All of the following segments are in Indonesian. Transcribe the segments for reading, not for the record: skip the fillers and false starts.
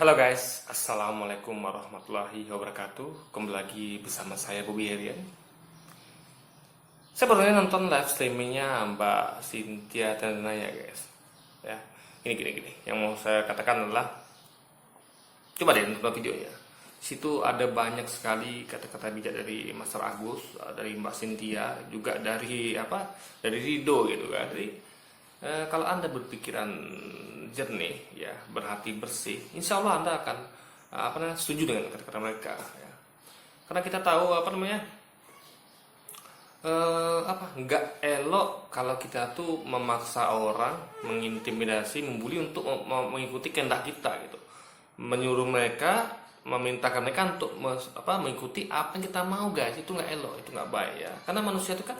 Halo guys, Assalamualaikum warahmatullahi wabarakatuh. Kembali lagi bersama saya Bobby Herian. Saya baru nonton live streamingnya Mbak Cynthia Tanzania guys. Ya, gini. Yang mau saya katakan adalah, coba deh nonton videonya. Situ ada banyak sekali kata-kata bijak dari Master Agus, dari Mbak Cynthia, juga dari Rido gitu kan. Jadi kalau Anda berpikiran jernih, ya, berhati bersih, insya Allah Anda akan setuju dengan kata-kata mereka. Ya. Karena kita tahu nggak elok kalau kita tuh memaksa orang, mengintimidasi, membuli untuk mengikuti kehendak kita gitu, menyuruh mereka, memintakan mereka untuk mengikuti apa yang kita mau guys. Itu nggak elok, itu nggak baik ya. Karena manusia itu kan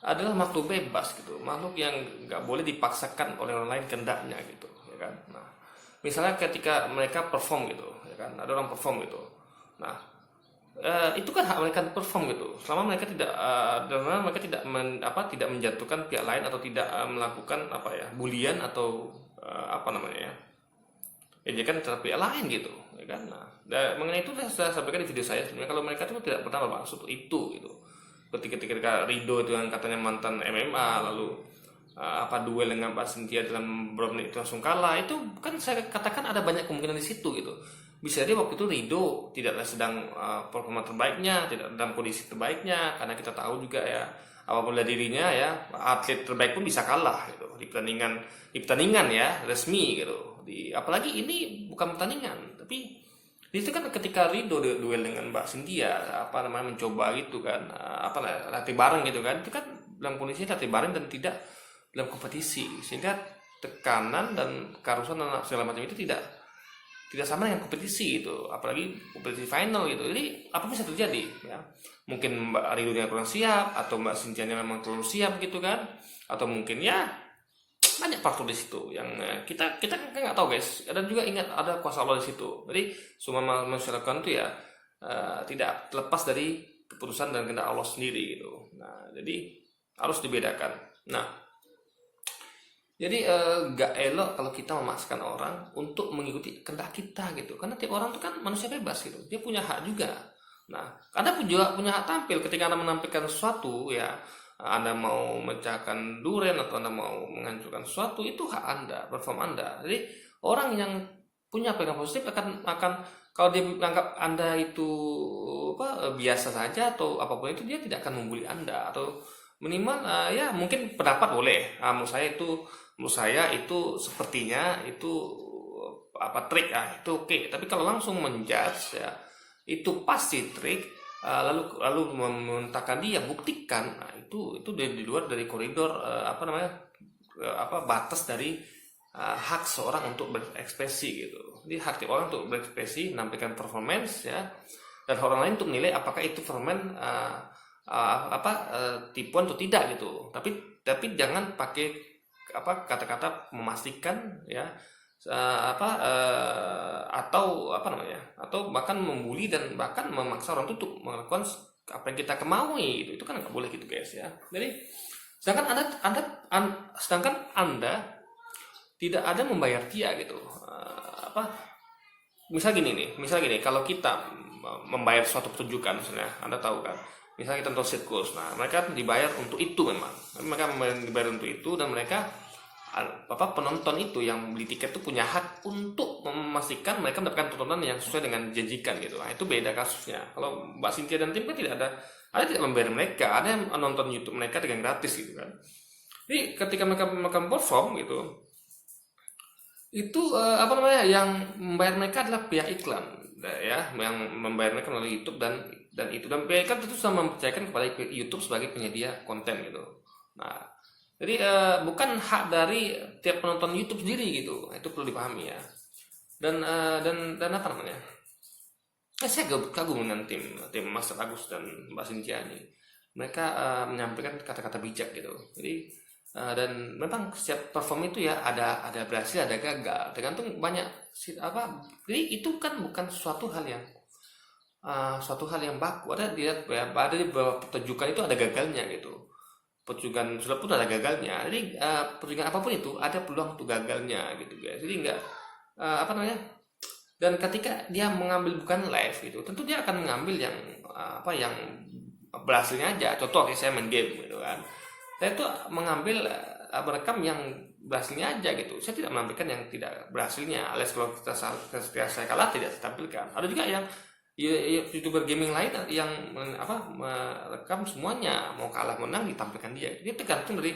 adalah makhluk bebas gitu, makhluk yang nggak boleh dipaksakan oleh orang lain kehendaknya gitu, ya kan. Nah, misalnya ketika mereka perform gitu, ya kan, ada orang perform gitu. Nah, itu kan hak mereka perform gitu. Selama mereka tidak menjatuhkan pihak lain atau tidak melakukan bulian atau ejekan terhadap pihak lain gitu, ya kan. Nah, mengenai itu saya sampaikan di video saya sebenarnya, kalau mereka itu tidak pernah bermaksud itu gitu. Ketika Rido itu yang katanya mantan MMA, lalu duel dengan Mbak Cynthia dalam beberapa menit itu langsung kalah, itu kan saya katakan ada banyak kemungkinan di situ gitu. Bisa jadi waktu itu Rido tidaklah sedang performa terbaiknya, tidak dalam kondisi terbaiknya, karena kita tahu juga ya, apabila dirinya ya atlet terbaik pun bisa kalah gitu di pertandingan ya resmi gitu. Apalagi ini bukan pertandingan, tapi itu kan ketika Rido duel dengan Mbak Cynthia, mencoba gitu kan, latih bareng gitu kan, itu kan dalam kondisi latih bareng dan tidak dalam kompetisi, sehingga tekanan dan keharusan dan segala macam itu tidak sama dengan kompetisi gitu, apalagi kompetisi final gitu. Jadi apa bisa terjadi ya, mungkin Mbak Rido nya kurang siap, atau Mbak Cynthia nya memang terlalu siap gitu kan, atau mungkin ya banyak faktor di situ yang kita kan nggak tahu guys. Dan juga ingat, ada kuasa Allah di situ. Jadi semua manusia lakukan itu ya tidak terlepas dari keputusan dan kehendak Allah sendiri gitu. Nah, jadi harus dibedakan. Nah, jadi nggak elok kalau kita memaksakan orang untuk mengikuti kehendak kita gitu. Karena tiap orang itu kan manusia bebas gitu. Dia punya hak juga. Nah, Anda pun juga punya hak tampil. Ketika Anda menampilkan sesuatu ya, Anda mau memecahkan durian atau Anda mau menghancurkan sesuatu, itu hak Anda, perform Anda. Jadi orang yang punya pikiran positif akan kalau dia menganggap Anda itu biasa saja atau apapun itu, dia tidak akan membuli Anda, atau minimal ya mungkin pendapat boleh. Menurut saya itu sepertinya itu trik itu oke. Tapi kalau langsung menjudge ya, itu pasti trik. Lalu memintakan dia buktikan, nah itu di luar dari koridor batas dari hak seorang untuk berekspresi gitu. Jadi hak orang untuk berekspresi, menampilkan performance ya, dan orang lain untuk menilai apakah itu performance tipuan atau tidak gitu. Tapi jangan pakai kata-kata memastikan ya, atau bahkan membuli dan bahkan memaksa orang itu untuk melakukan apa yang kita kemaui gitu. Itu kan nggak boleh gitu guys ya. Jadi sedangkan anda tidak ada membayar dia gitu. Misal gini, kalau kita membayar suatu pertunjukan, misalnya Anda tahu kan, misalnya kita nonton sirkus, nah mereka dibayar untuk itu, memang mereka dibayar untuk itu, dan mereka penonton itu yang beli tiket itu punya hak untuk memastikan mereka mendapatkan tontonan yang sesuai dengan janjikan gitu. Nah, itu beda kasusnya. Kalau Mbak Cynthia dan tim kan tidak ada tidak membayar mereka, ada yang nonton YouTube mereka dengan gratis gitu kan. Jadi ketika mereka perform gitu, itu yang membayar mereka adalah pihak iklan ya, yang membayar mereka melalui YouTube dan mereka tentu sudah mempercayakan kepada YouTube sebagai penyedia konten gitu. Nah, jadi bukan hak dari tiap penonton YouTube sendiri gitu. Itu perlu dipahami ya. Dan saya kagum dengan tim Master Agus dan Mbak Cynthia ini. Mereka menyampaikan kata-kata bijak gitu. Jadi dan memang setiap perform itu ya ada berhasil, ada gagal, tergantung banyak jadi itu kan bukan suatu hal yang baku. Ada di beberapa pertunjukan itu ada gagalnya gitu. Pertunjukan sulap pun ada gagalnya. Jadi pertunjukan apapun itu ada peluang untuk gagalnya gitu guys. Jadi enggak Dan ketika dia mengambil bukan live gitu, tentu dia akan mengambil yang yang berhasilnya aja. Contoh kayak saya main game gitu kan, saya tuh mengambil merekam yang berhasilnya aja gitu. Saya tidak menampilkan yang tidak berhasilnya, alias kalau ketika saya kalah tidak saya tampilkan. Ada juga yang youtuber gaming lain yang merekam semuanya, mau kalah menang ditampilkan dia. Ini tergantung dari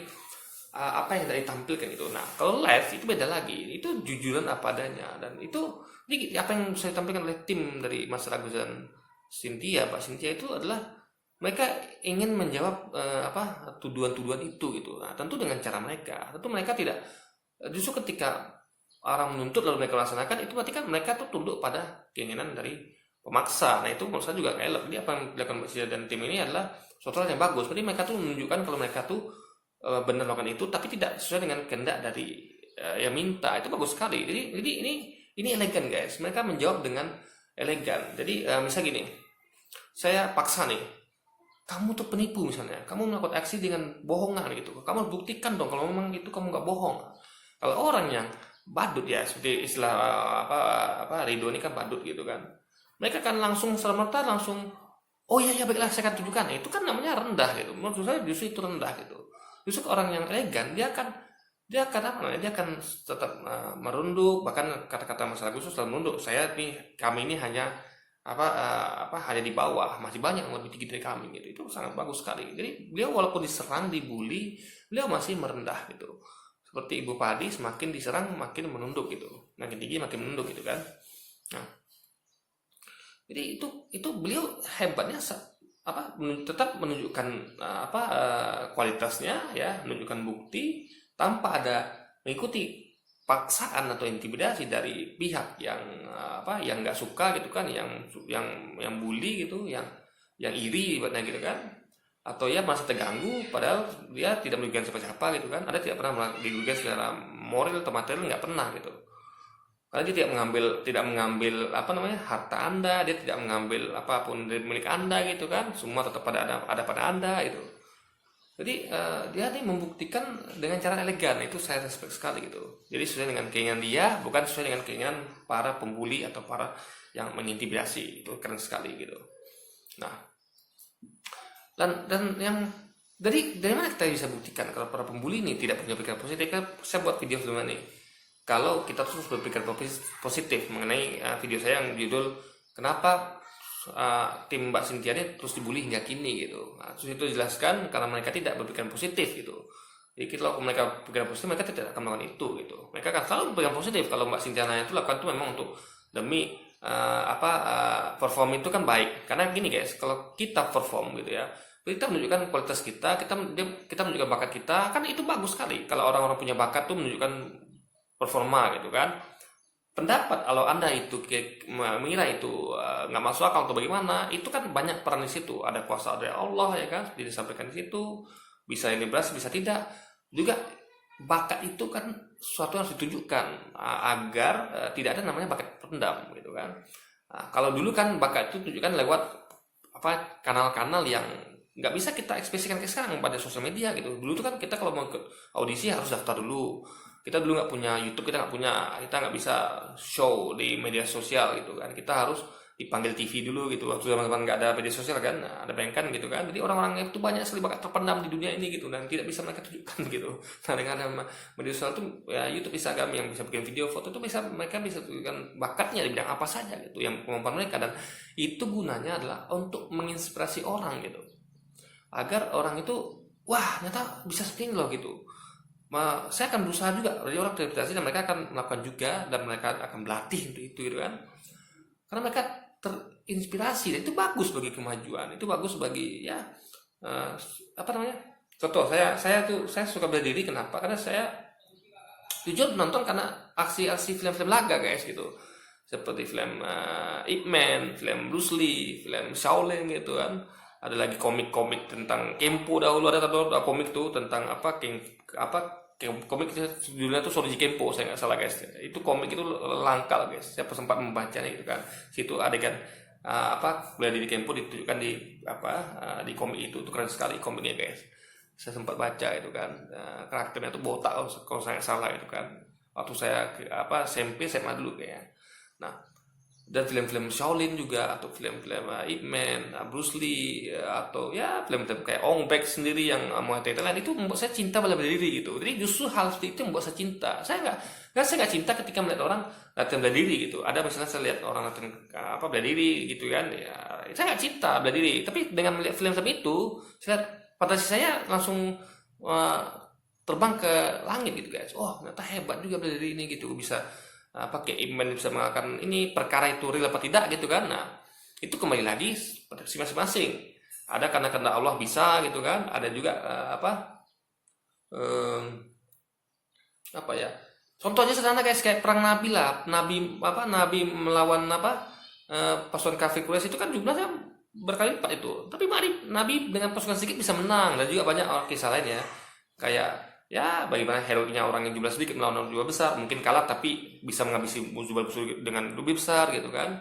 apa yang tidak ditampilkan itu. Nah, kalau live itu beda lagi, itu jujuran apa adanya. Dan itu ini apa yang saya tampilkan oleh tim dari Mas Ragus dan Cynthia, Pak Cynthia, itu adalah mereka ingin menjawab tuduhan-tuduhan itu gitu. Nah, tentu dengan cara mereka. Tentu mereka tidak, justru ketika orang menuntut lalu mereka laksanakan, itu berarti kan mereka tuh tunduk pada keinginan dari pemaksa. Nah, itu menurut saya juga elok. Jadi apa yang dilakukan Mbak Cynthia dan tim ini adalah suatu hal yang bagus. Jadi mereka tuh menunjukkan kalau mereka tuh benar melakukan itu, tapi tidak sesuai dengan kehendak dari yang minta. Itu bagus sekali. Jadi ini elegan guys. Mereka menjawab dengan elegan. Jadi misal gini, saya paksa nih, kamu tuh penipu misalnya, kamu melakukan aksi dengan bohongan gitu, kamu buktikan dong kalau memang itu kamu nggak bohong. Kalau orang yang badut ya, seperti istilah Ridho ini kan badut gitu kan, mereka kan langsung serta langsung, oh iya baiklah saya akan tunjukkan. Itu kan namanya rendah gitu. Menurut saya justru itu rendah gitu. Justru orang yang elegan dia akan tetap merunduk, bahkan kata-kata masalah khusus selalu merunduk. Kami ini hanya hanya di bawah, masih banyak yang lebih tinggi dari kami gitu. Itu sangat bagus sekali. Jadi beliau walaupun diserang, dibully, beliau masih merendah gitu. Seperti Ibu Padi, semakin diserang makin menunduk gitu, makin tinggi makin menunduk gitu kan. Nah, jadi itu beliau hebatnya tetap menunjukkan kualitasnya ya, menunjukkan bukti tanpa ada mengikuti paksaan atau intimidasi dari pihak yang yang nggak suka gitu kan, yang bully gitu, yang iri ibaratnya gitu kan, atau ya merasa terganggu padahal dia tidak merugikan siapa-siapa gitu kan. Ada tidak pernah dirugikan secara moral atau material, nggak pernah gitu. Karena dia tidak mengambil harta Anda, dia tidak mengambil apapun dari milik Anda gitu kan, semua tetap ada pada Anda gitu. Jadi dia nih membuktikan dengan cara elegan, itu saya respect sekali gitu. Jadi sesuai dengan keinginan dia, bukan sesuai dengan keinginan para pembuli atau para yang mengintimidasi. Itu keren sekali gitu. Nah, dan yang dari mana kita bisa buktikan kalau para pembuli ini tidak punya pikiran positif? Saya buat video sebelumnya nih. Kalau kita terus berpikir positif mengenai video saya yang judul kenapa tim Mbak Cynthia ini terus dibully hingga kini gitu. Nah, terus itu jelaskan karena mereka tidak berpikiran positif gitu. Jadi kalau mereka berpikiran positif, mereka tidak akan melakukan itu gitu. Mereka akan selalu berpikiran positif. Kalau Mbak Cynthia itu lakukan itu memang untuk demi perform itu kan baik. Karena gini guys, kalau kita perform gitu ya, kita menunjukkan kualitas kita menunjukkan bakat kita, kan itu bagus sekali. Kalau orang-orang punya bakat tuh menunjukkan performa gitu kan. Pendapat kalau Anda itu mengira itu nggak masuk akal atau bagaimana, itu kan banyak peran di situ. Ada kuasa dari Allah ya kan, disampaikan di situ. Bisa ini berhasil, bisa tidak. Juga bakat itu kan suatu yang harus ditunjukkan agar tidak ada namanya bakat pendam gitu kan. Nah, kalau dulu kan bakat itu tunjukkan lewat kanal-kanal yang nggak bisa kita ekspresikan ke sekarang pada sosial media gitu. Dulu tuh kan kita kalau mau ikut audisi harus daftar dulu. Kita dulu nggak punya YouTube, kita nggak bisa show di media sosial gitu kan. Kita harus dipanggil TV dulu gitu. Waktu zaman nggak ada media sosial kan, ada bayangkan gitu kan. Jadi orang-orang itu banyak sekali bakat terpendam di dunia ini gitu, dan tidak bisa mereka tunjukkan gitu. Nah dengan ada media sosial itu ya, YouTube, Instagram yang bisa bikin video, foto itu mereka bisa tunjukkan bakatnya di bidang apa saja gitu, yang kemampuan mereka, dan itu gunanya adalah untuk menginspirasi orang gitu, agar orang itu wah ternyata bisa seperti ini loh gitu. Saya akan berusaha juga, jadi orang terinspirasi dan mereka akan melakukan juga, dan mereka akan berlatih untuk itu gitu kan, karena mereka terinspirasi, dan itu bagus bagi kemajuan, itu bagus bagi ya contoh saya suka bela diri. Kenapa? Karena saya jujur menonton karena aksi-aksi film-film laga guys gitu, seperti film Ip Man, film Bruce Lee, film Shaolin gitu kan. Ada lagi komik-komik tentang Kempo, dahulu ada komik tuh tentang komik judulnya tuh Shorinji Kempo, saya nggak salah guys. Itu komik itu langka guys, saya sempat membacanya gitu kan. Situ adegan bela diri Kempo ditunjukkan di komik itu. Tuh keren sekali komiknya guys, saya sempat baca itu kan. Karakternya tuh botak kalau saya nggak salah itu kan, waktu saya SMP SMA dulu kayaknya. Nah dan film-film Shaolin juga, atau film-film Ip Man, Bruce Lee, atau ya film-film kayak Ong Bak sendiri yang Muay Thai Thailand, itu membuat saya cinta pada bela diri gitu. Jadi justru hal seperti itu yang membuat saya cinta. Saya nggak cinta ketika melihat orang latihan bela diri gitu. Ada misalnya saya lihat orang latihan bela diri gitu kan, ya saya nggak cinta bela diri. Tapi dengan melihat film seperti itu, saya lihat fantasi saya langsung terbang ke langit gitu guys. Oh, ternyata hebat juga bela diri ini gitu, bisa pakai iman, bisa mengatakan ini perkara itu real apa tidak gitu kan. Nah, itu kembali lagi persepsi masing-masing. Ada karena Allah bisa gitu kan, ada juga contohnya sederhana guys, kayak perang Nabi lah, Nabi melawan pasukan kafir Quraisy itu kan jumlahnya berkali lipat itu, tapi Nabi dengan pasukan sedikit bisa menang. Dan juga banyak kisah lain ya, kayak ya bagaimana heroiknya orang yang jumlah sedikit melawan orang jumlah besar, mungkin kalah tapi bisa menghabisi musuh dengan lebih besar gitu kan.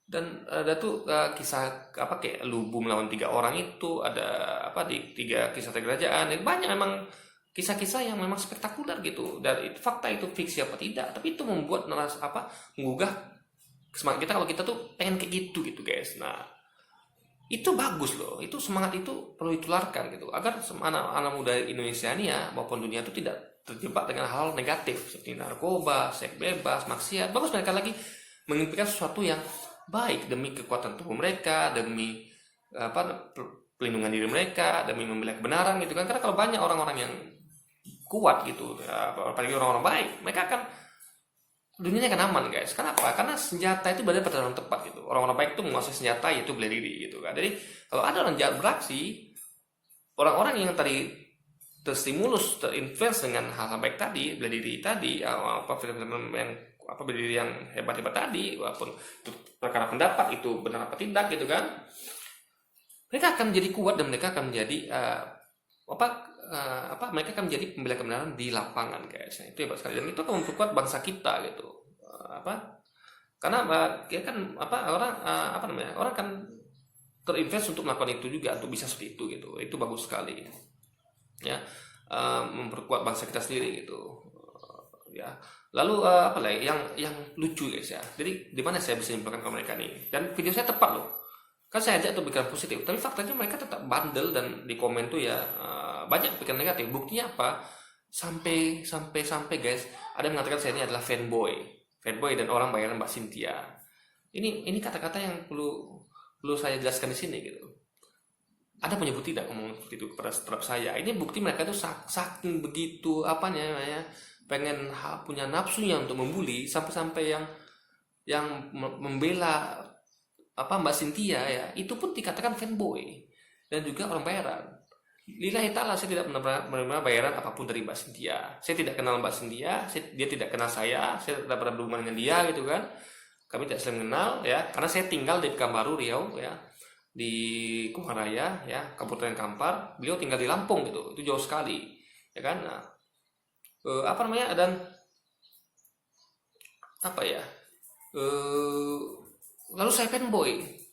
Dan ada tuh kisah kayak Lubu melawan 3 orang itu, ada di 3 kisah kerajaan. Banyak memang kisah-kisah yang memang spektakuler gitu, dan fakta itu fiksi apa tidak, tapi itu membuat menggugah semangat kita kalau kita tuh pengen kayak gitu guys. Nah, itu bagus loh, itu semangat itu perlu ditularkan gitu, agar anak-anak muda Indonesia ini ya maupun dunia itu tidak terjebak dengan hal negatif seperti narkoba, seks bebas, maksiat. Bagus mereka lagi mengimpikan sesuatu yang baik demi kekuatan tubuh mereka, demi pelindungan diri mereka, demi membela kebenaran gitu kan. Karena kalau banyak orang-orang yang kuat gitu, apalagi orang-orang baik, mereka akan dunianya akan aman guys. Kenapa? Karena senjata itu berada pada orang tepat gitu. Orang-orang baik itu menguasai senjata, yaitu bela diri gitu kan. Jadi kalau ada orang jahat beraksi, orang-orang yang tadi terstimulus, terinfluence dengan hal-hal baik tadi, bela diri tadi, film-film yang bela diri yang hebat-hebat tadi, walaupun itu perkara pendapat itu benar apa tidak gitu kan, mereka akan menjadi kuat dan mereka akan menjadi mereka akan menjadi pembela kebenaran di lapangan guys. Nah, itu hebat sekali, dan itu akan memperkuat bangsa kita gitu. Karena ya kan orang kan terinvest untuk melakukan itu juga, untuk bisa seperti itu gitu. Itu bagus sekali ya, memperkuat bangsa kita sendiri gitu ya. Lalu yang lucu guys ya, jadi di mana saya bisa menyimpulkan ke mereka nih, dan video saya tepat loh kan, saya ajak untuk pikiran positif, tapi faktanya mereka tetap bandel, dan di komen tuh ya banyak pikiran negatif. Buktinya apa? Sampai guys, ada yang mengatakan saya ini adalah fanboy dan orang bayaran Mbak Cynthia. Ini kata-kata yang perlu saya jelaskan di sini gitu. Ada punya bukti tidak ngomong seperti itu kepada terhadap saya? Ini bukti mereka tuh saking begitu pengen punya nafsunya untuk membuli, sampai yang membela Mbak Cynthia ya, itu pun dikatakan fanboy dan juga orang bayaran. Lillahi ta'ala, saya tidak menerima bayaran apapun dari Mbak Cynthia. Saya tidak kenal Mbak Cynthia, dia tidak kenal saya tidak pernah berhubungan dengan dia gitu kan. Kami tidak saling mengenal ya, karena saya tinggal di Pekanbaru Riau ya, di Kumaraya ya, Kabupaten Kampar. Beliau tinggal di Lampung gitu, itu jauh sekali ya kan. Nah, lalu saya fanboy.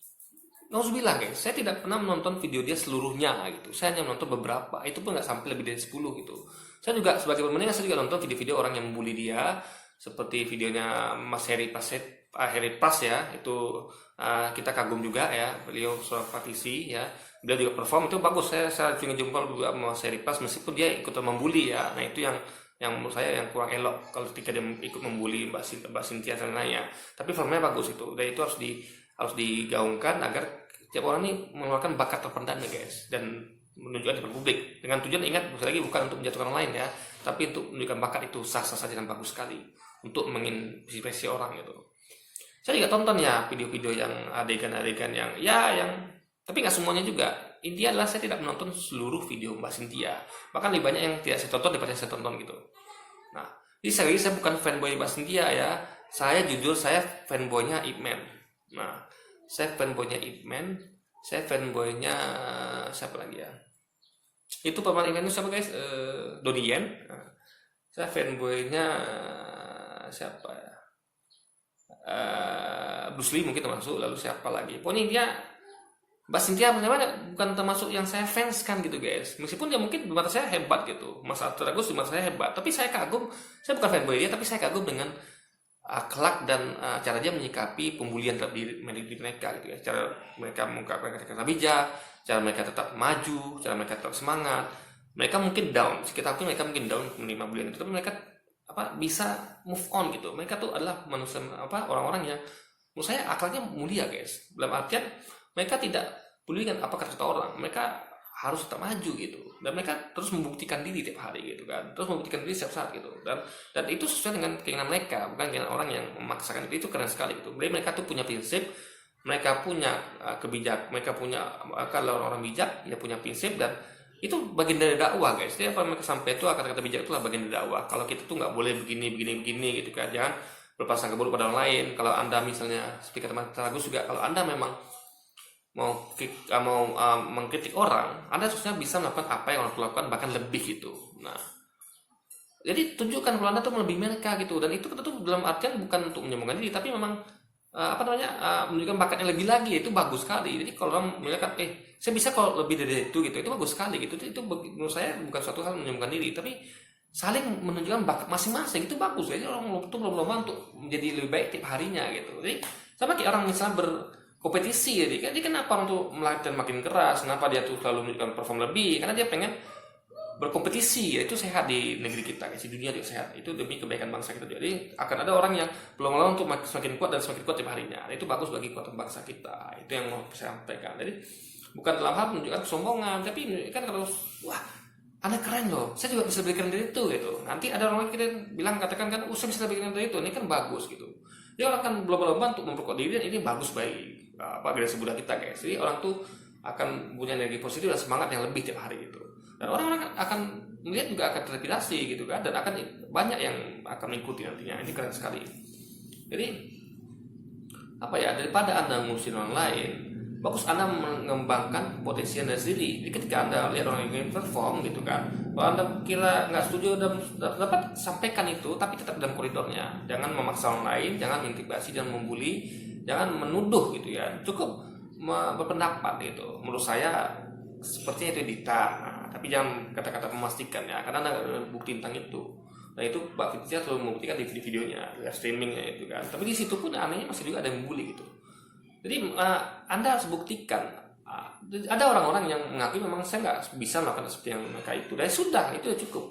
Nauzubillah guys, saya tidak pernah menonton video dia seluruhnya gitu. Saya hanya menonton beberapa, itu pun nggak sampai lebih dari 10 gitu. Saya juga sebagai pemenang, saya juga nonton video-video orang yang membuli dia, seperti videonya Mas Heri Pras ya, itu kita kagum juga ya, beliau seorang praktisi ya, beliau juga perform itu bagus. Saya juga jumpa Mas Heri Pras meskipun dia ikut membuli ya. Nah, itu yang menurut saya yang kurang elok kalau ketika dia ikut membuli Mbak Cynthia dan lainnya. Tapi formnya bagus itu, dan itu harus digaungkan agar tiap orang ini mengeluarkan bakat terpendamnya guys, dan menunjukkan di publik dengan tujuan, ingat lagi, bukan untuk menjatuhkan orang lain ya, tapi untuk menunjukkan bakat itu sah-sah saja dan bagus sekali untuk menginspirasi orang gitu. Saya juga tonton ya video-video yang adegan-adegan yang tapi nggak semuanya juga. Intinya adalah saya tidak menonton seluruh video Mbak Cynthia, bahkan lebih banyak yang tidak saya tonton daripada yang saya tonton gitu. Nah, jadi saya bukan fanboy Mbak Cynthia ya, saya jujur saya fanboynya Ip Man. Nah, saya fanboynya Ip Man, saya fanboynya siapa lagi ya? Itu pemain Ip Man itu siapa guys? Donnie Yen. Nah, saya fanboynya siapa ya? Bruce Lee mungkin termasuk. Lalu siapa lagi? Pokoknya dia Mbak Cynthia bukan termasuk yang saya fans kan gitu guys. Meskipun dia mungkin di mata saya hebat gitu, Mas Arthur Agus di mata saya hebat, tapi saya kagum. Saya bukan fanboy dia, tapi saya kagum dengan akhlak dan cara dia menyikapi pembulian terhadap diri mereka gitu ya, cara mereka mengungkapkan kata-kata bijak, cara mereka tetap maju, cara mereka tetap semangat. Mereka mungkin down, sekitar itu mereka mungkin down menerima bulian itu, tapi mereka bisa move on gitu. Mereka tuh adalah manusia orang-orang yang menurut saya akalnya mulia guys, dalam artian mereka tidak peduli dengan apa kata orang, mereka harus tetap maju gitu, dan mereka terus membuktikan diri tiap hari gitu kan, terus membuktikan diri setiap saat gitu, dan itu sesuai dengan keinginan mereka, bukan keinginan orang yang memaksakan. Itu keren sekali gitu. Jadi mereka tuh punya prinsip, mereka punya mereka punya kalau orang bijak dia punya prinsip, dan itu bagian dari dakwah guys. Jadi apa mereka sampai itu kata-kata bijak itulah bagian dari dakwah. Kalau kita tuh nggak boleh begini gitu kan, jangan berprasangka buruk pada orang lain. Kalau anda misalnya seperti kata Mas Agus juga, kalau anda memang mau mengkritik orang, anda harusnya bisa melakukan apa yang orang lakukan, bahkan lebih gitu. Nah, jadi tunjukkan kalau anda tuh melebihi mereka gitu, dan itu tentu dalam artian bukan untuk menyombongkan diri, tapi memang menunjukkan bakat yang lebih lagi. Itu bagus sekali. Jadi kalau orang melihat saya bisa kalau lebih dari itu gitu, itu bagus sekali gitu. Itu menurut saya bukan suatu hal menyombongkan diri, tapi saling menunjukkan bakat masing-masing. Itu bagus. Jadi orang itu berlomba untuk menjadi lebih baik tiap harinya gitu. Jadi sama kayak orang misalnya berkompetisi, jadi kenapa orang tuh melatih makin keras, kenapa dia tuh selalu menunjukkan perform lebih, karena dia pengen berkompetisi. Itu sehat di negeri kita, di dunia juga sehat. Itu demi kebaikan bangsa kita. Jadi akan ada orang yang berlomba untuk semakin kuat dan semakin kuat tiap harinya. Itu bagus bagi kekuatan bangsa kita. Itu yang mau saya sampaikan. Jadi bukan dalam hal menunjukkan kesombongan, tapi kan kalau wah Anda keren loh, saya juga bisa berikan dari itu gitu. Nanti ada orang kita bilang, katakan kan, saya bisa berikan dari itu. Ini kan bagus gitu. Dia orang kan berlomba-lomba untuk memperkuat diri, dan ini bagus bagi generasi muda kita guys. Jadi orang tuh akan punya energi positif dan semangat yang lebih tiap hari gitu. Dan orang-orang akan melihat juga akan terinspirasi gitu kan, dan akan banyak yang akan mengikuti nantinya. Ini keren sekali. Jadi daripada Anda ngurusin orang lain, bagus Anda mengembangkan potensi Anda sendiri. Jadi ketika Anda lihat orang yang ingin perform gitu kan, kalau Anda kira nggak setuju dan dapat sampaikan itu, tapi tetap dalam koridornya. Jangan memaksa orang lain, jangan mengintimidasi, jangan membuli, jangan menuduh gitu ya. Cukup berpendapat gitu. Menurut saya sepertinya itu editan. Tapi jangan kata-kata memastikan ya, karena Anda bukti tentang itu. Nah itu Mbak Fitria selalu membuktikan di video-videonya, live streamingnya itu kan. Tapi di situ pun anehnya masih juga ada yang membuli gitu. Jadi Anda harus buktikan. Ada orang-orang yang mengakui memang saya nggak bisa melakukan seperti yang mereka itu. Dan sudah, itu cukup.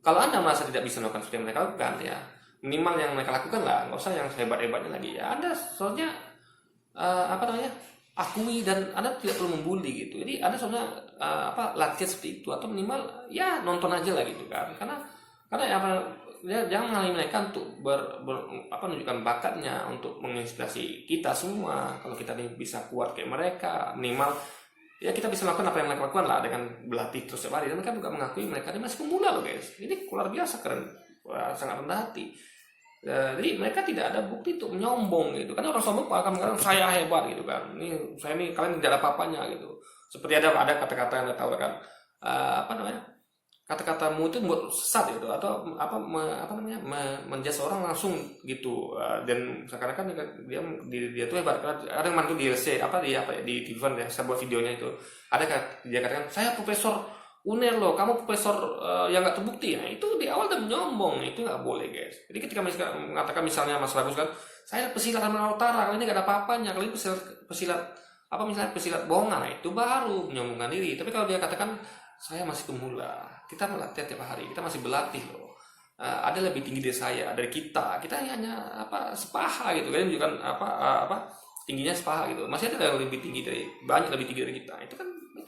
Kalau Anda merasa tidak bisa melakukan seperti yang mereka lakukan, ya minimal yang mereka lakukan lah, nggak usah yang hebat-hebatnya lagi. Ya Anda soalnya akui, dan Anda tidak perlu membuli gitu. Jadi Anda sebenarnya latihan seperti itu, atau minimal ya nonton aja lah gitu kan. Karena jangan menghalangi mereka untuk menunjukkan bakatnya, untuk menginspirasi kita semua. Kalau kita bisa kuat kayak mereka, minimal ya kita bisa melakukan apa yang mereka lakukan lah, dengan berlatih terus setiap hari. Dan mereka juga mengakui mereka ini masih pemula loh guys. Ini luar biasa keren, sangat rendah hati. Jadi mereka tidak ada bukti untuk menyombong gitu. Karena orang sombong akan mengatakan saya hebat gitu kan. Ini kalian tidak ada apa-apanya gitu. Seperti ada kata-kata yang Anda tahu kan, kata-katamu itu buat sesat gitu, atau menjudge orang langsung gitu. Dan seakan-akan dia tuh hebat. Ada yang mantu di RC di TV ya, saya buat videonya itu. Ada dia katakan saya profesor UNER loh, kamu profesor yang nggak terbukti. Nah itu di awal udah menyombong, itu nggak boleh guys. Jadi ketika mengatakan misalnya Mas Bagus kan, saya pesilat Kalimantan Utara, kali ini nggak ada apa-apanya, kali ini pesilat misalnya pesilat bohongan, nah itu baru menyombongkan diri. Tapi kalau dia katakan saya masih pemula, kita melatih tiap hari, kita masih berlatih loh. Ada lebih tinggi dari saya, dari kita hanya sepaha gitu kan, menunjukkan tingginya sepaha gitu. Masih ada yang lebih tinggi lebih tinggi dari kita. Itu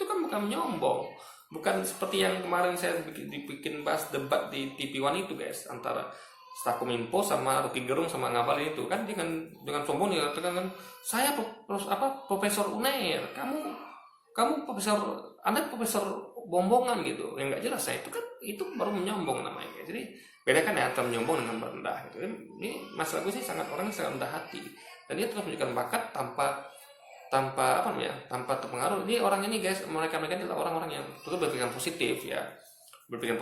kan bukan menyombong. Bukan seperti yang kemarin saya bikin bahas debat di TV One itu guys, antara staf Kominfo sama Rocky Gerung sama Ngabalin itu kan, dengan sombong dia katakan kan, saya profesor UNER, kamu profesor, Anda profesor bombongan gitu, yang nggak jelas. Saya itu baru menyombong namanya guys. Jadi bedakan ya antara menyombong dengan merendah gitu. Ini Mas Agus sih sangat rendah hati, dan dia terus menunjukkan bakat tanpa terpengaruh. Ini orang ini guys, mereka adalah orang-orang yang betul berpikiran positif ya, berpikiran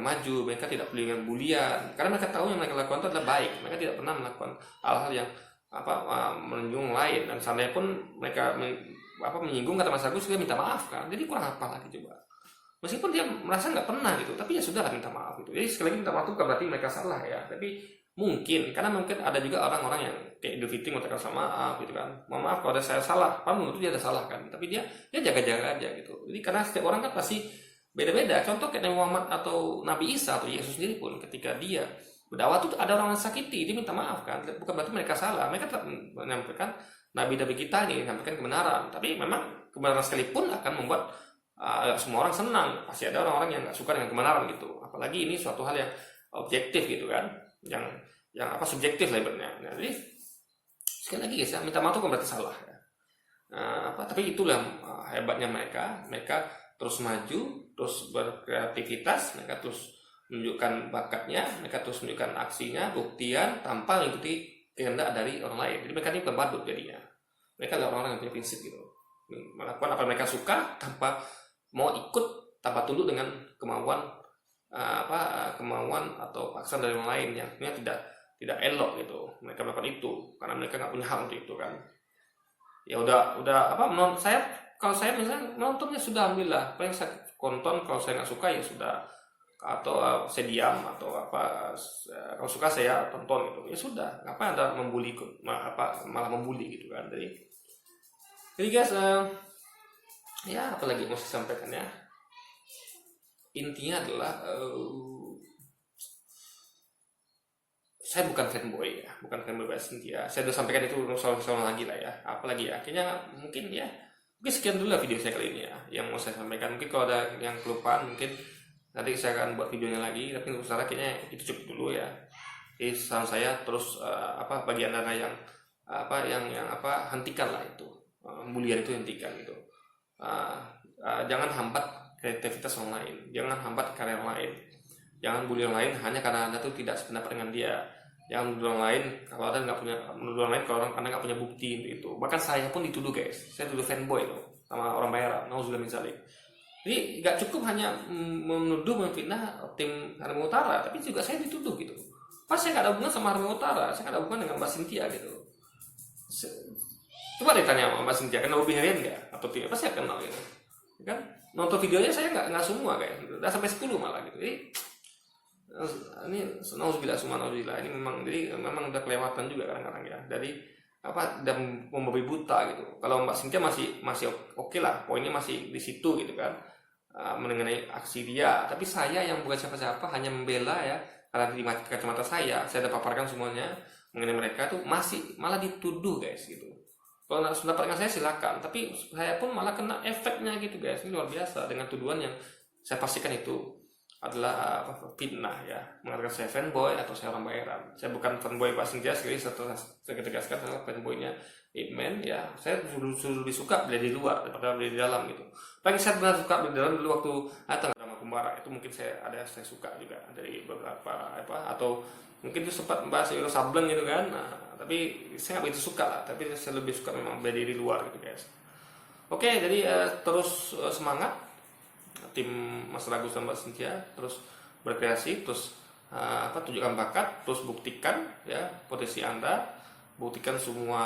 maju. Mereka tidak peduli dengan bulian, karena mereka tahu yang mereka lakukan itu adalah baik. Mereka tidak pernah melakukan hal-hal yang menyinggung lain, dan seandainya pun mereka menyinggung kata Mas Agus, dia minta maaf kan. Jadi kurang apa lagi coba, meskipun dia merasa nggak pernah gitu, tapi ya sudah minta maaf gitu. Jadi sekali lagi minta maaf itu bukan berarti mereka salah ya, tapi Mungkin karena mungkin ada juga orang-orang yang kayak Idul Fitri mengucapkan sama maaf gitu kan, mohon maaf kalau ada saya salah, padahal menurut dia ada salah kan, tapi dia jaga-jaga aja gitu. Jadi karena setiap orang kan pasti beda-beda. Contoh kayak Nabi Muhammad atau Nabi Isa atau Yesus sendiri pun, ketika dia berdakwah tuh ada orang yang sakiti, dia minta maaf kan, bukan berarti mereka salah, mereka tetap menyampaikan nabi-nabi kita ini menyampaikan kebenaran, tapi memang kebenaran sekalipun akan membuat semua orang senang, pasti ada orang-orang yang nggak suka dengan kebenaran gitu, apalagi ini suatu hal yang objektif gitu kan, yang apa subjektif lah ibaratnya. Nah, jadi sekali lagi guys ya, minta maaf itu bukan berarti salah ya. Tapi itulah hebatnya mereka terus maju, terus berkreativitas, mereka terus menunjukkan bakatnya, mereka terus menunjukkan aksinya, buktian tanpa mengikuti kehendak dari orang lain. Jadi mereka ini bukan badut jadinya, mereka adalah orang-orang yang punya prinsip gitu, melakukan apa yang mereka suka tanpa mau ikut, tanpa tunduk dengan kemauan kemauan atau paksaan dari orang lain yang tidak elok gitu. Mereka melakukan itu karena mereka nggak punya hak untuk itu kan. Ya udah menurut saya, kalau saya misalnya nontonnya sudah, alhamdulillah, apa yang saya tonton, kalau saya nggak suka ya sudah, atau saya diam atau kalau suka saya tonton gitu ya sudah, ngapain Anda membuli malah membuli gitu kan. Jadi guys, ya apalagi mau saya sampaikan ya, intinya adalah saya bukan fanboy ya, bukan fanboy Cynthia. Saya udah sampaikan itu soal lagi lah ya. Apalagi ya, akhirnya mungkin sekian dulu lah video saya kali ini ya, yang mau saya sampaikan. Mungkin kalau ada yang kelupaan, mungkin nanti saya akan buat videonya lagi. Tapi untuk sekarang kayaknya itu cukup dulu ya. Jadi saran saya terus bagi anda yang hentikan lah itu, bulian itu hentikan gitu. Jangan hambat kreativitas orang lain, jangan hambat karya orang lain, jangan bully orang lain hanya karena anda tuh tidak sependapat dengan dia. Jangan menuduh orang lain kalau anda nggak punya, menuduh orang lain kalau anda nggak punya bukti itu. Bahkan saya pun dituduh guys, saya dituduh fanboy loh sama orang bayaran, nauzubillah min dzalik. Jadi nggak cukup hanya menuduh, memfitnah tim Harimau Utara, tapi juga saya dituduh gitu. Pas saya nggak ada hubungan sama Harimau Utara, saya nggak ada hubungan dengan Mbak Cynthia gitu. Coba ditanya sama Mbak Cynthia, kenal Bobby Herian nggak atau tidak? Pasti kenal gitu, kan? Nonton videonya saya nggak semua kayak gitu, udah sampai 10 malah gitu. Jadi ini nauzubillah, ini memang udah kelewatan juga kadang-kadang ya. Dari dan membabi buta gitu. Kalau Mbak Cynthia masih oke lah, poinnya masih di situ gitu kan, mengenai aksi dia. Tapi saya yang bukan siapa-siapa, hanya membela ya, karena di kacamata saya udah paparkan semuanya mengenai mereka tuh, masih malah dituduh guys gitu. Kalau nggak pendapat dengan saya silakan, tapi saya pun malah kena efeknya gitu guys. Ini luar biasa dengan tuduhan yang saya pastikan itu adalah fitnah ya, mengatakan saya fanboy atau saya orang bayaran. Saya bukan fanboy Pak Cynthia, sekali saya tegaskan adalah fanboynya Hitman ya. Saya lebih suka beli di luar daripada beli di dalam gitu. Paling saya benar suka beli di dalam dulu waktu Drama Kumbara, itu mungkin saya suka juga dari beberapa atau mungkin itu sempat membahas Euro Sableng gitu kan. Nah, tapi saya nggak begitu suka lah, tapi saya lebih suka memang beli di luar gitu guys. Oke, jadi terus semangat tim Mas Ragus dan Mbak Cynthia, terus berkreasi, terus tunjukkan bakat, terus buktikan ya potensi Anda, buktikan semua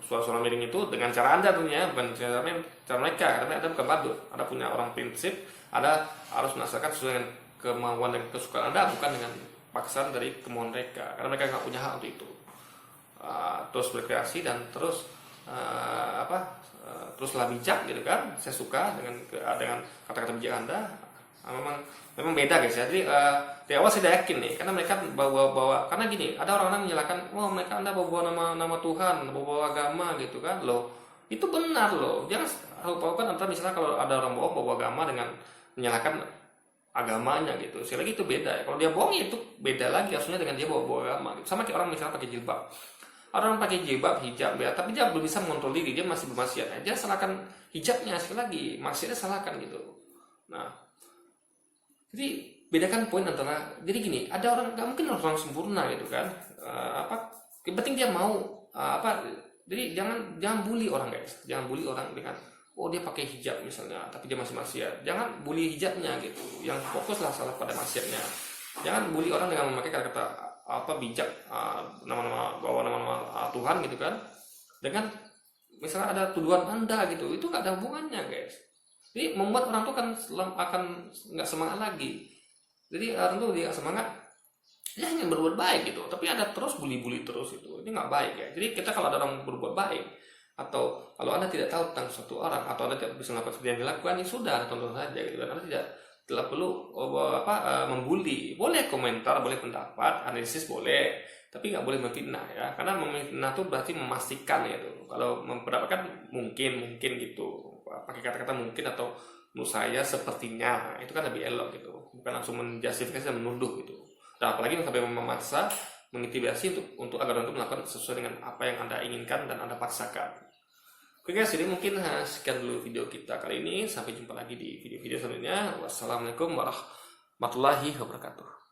suara-suara miring itu dengan cara Anda tentunya, bukan cara mereka, karena Anda bukan badut. Anda punya orang prinsip, Anda harus melaksanakan sesuai dengan kemauan dan kesukaan Anda, bukan dengan paksaan dari kemauan mereka, karena mereka nggak punya hak untuk itu. Terus berkreasi dan terus teruslah bijak gitu kan. Saya suka dengan kata-kata bijak Anda. Memang beda guys ya. Jadi di awal saya yakin nih, karena mereka bawa karena gini, ada orang-orang menyalahkan, mereka Anda bawa nama Tuhan, bawa agama gitu kan. Loh, itu benar loh. Jangan lupakan antara misalnya kalau ada orang bawa agama dengan menyalahkan agamanya gitu. Sekali lagi itu beda ya. Kalau dia bohong itu beda lagi harusnya dengan dia bawa agama gitu. Sama kayak orang misalnya pakai jilbab. Orang pakai jilbab, hijab ya, tapi dia belum bisa mengontrol diri, dia masih bermaksiat aja, salahkan hijabnya, sekali lagi maksiatnya salahkan gitu. Nah, jadi bedakan poin antara, jadi gini, ada orang, nggak mungkin orang sempurna gitu kan, yang penting dia mau jadi jangan bully orang guys, jangan bully orang dengan dia pakai hijab misalnya, tapi dia masih maksiat, jangan bully hijabnya gitu, yang fokuslah salah pada maksiatnya. Jangan bully orang dengan memakai kata-kata bijak, nama-nama Tuhan gitu kan, dengan misalnya ada tuduhan Anda gitu, itu nggak ada hubungannya guys. Jadi membuat orang tuh akan nggak semangat lagi. Jadi orang tuh dia semangat dia hanya berbuat baik gitu, tapi ada terus bully-bully terus, itu ini nggak baik ya. Jadi kita kalau ada orang berbuat baik, atau kalau anda tidak tahu tentang suatu orang, atau anda tidak bisa melakukan seperti yang dilakukan, ya sudah, tonton saja gitu kan. Anda tidak perlu membuli. Boleh komentar, boleh pendapat, analisis boleh, tapi nggak boleh memfitnah ya, karena memfitnah itu berarti memastikan ya tuh. Kalau memperdapatkan mungkin gitu, pakai kata-kata mungkin atau menurut saya sepertinya, itu kan lebih elok gitu, bukan langsung menjustifikasi dan menuduh gitu. Dan apalagi sampai memaksa, mengintimidasi untuk agar untuk melakukan sesuai dengan apa yang anda inginkan dan anda paksakan. Oke guys, jadi mungkin sekian dulu video kita kali ini. Sampai jumpa lagi di video-video selanjutnya. Wassalamualaikum warahmatullahi wabarakatuh.